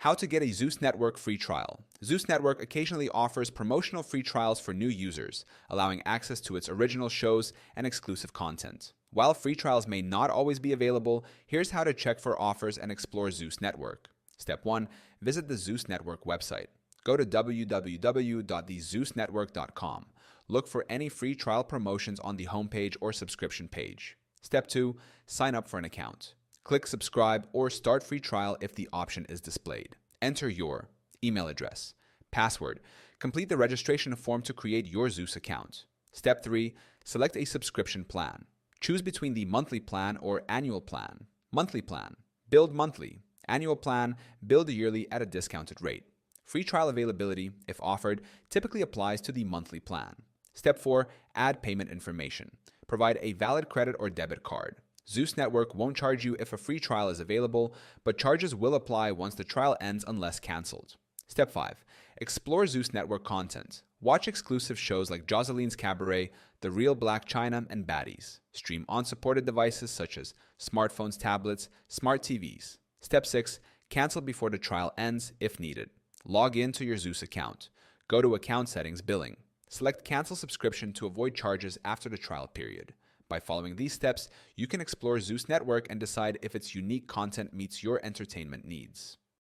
How to get a Zeus Network free trial. Zeus Network occasionally offers promotional free trials for new users, allowing access to its original shows and exclusive content. While free trials may not always be available, here's how to check for offers and explore Zeus Network. Step 1. Visit the Zeus Network website. Go to www.thezeusnetwork.com. Look for any free trial promotions on the homepage or subscription page. Step 2. Sign up for an account. Click subscribe or start free trial if the option is displayed. Enter your email address, password. Complete the registration form to create your Zeus account. Step 3. Select a subscription plan. Choose between the monthly plan or annual plan. Monthly plan. Billed monthly. Annual plan. Billed yearly at a discounted rate. Free trial availability, if offered, typically applies to the monthly plan. Step 4. Add payment information. Provide a valid credit or debit card. Zeus Network won't charge you if a free trial is available, but charges will apply once the trial ends unless canceled. Step 5. Explore Zeus Network content. Watch exclusive shows like Joseline's Cabaret, The Real Black China, and Baddies. Stream on supported devices such as smartphones, tablets, smart TVs. Step 6. Cancel before the trial ends if needed. Log in to your Zeus account. Go to Account Settings, Billing. Select Cancel Subscription to avoid charges after the trial period. By following these steps, you can explore Zeus Network and decide if its unique content meets your entertainment needs.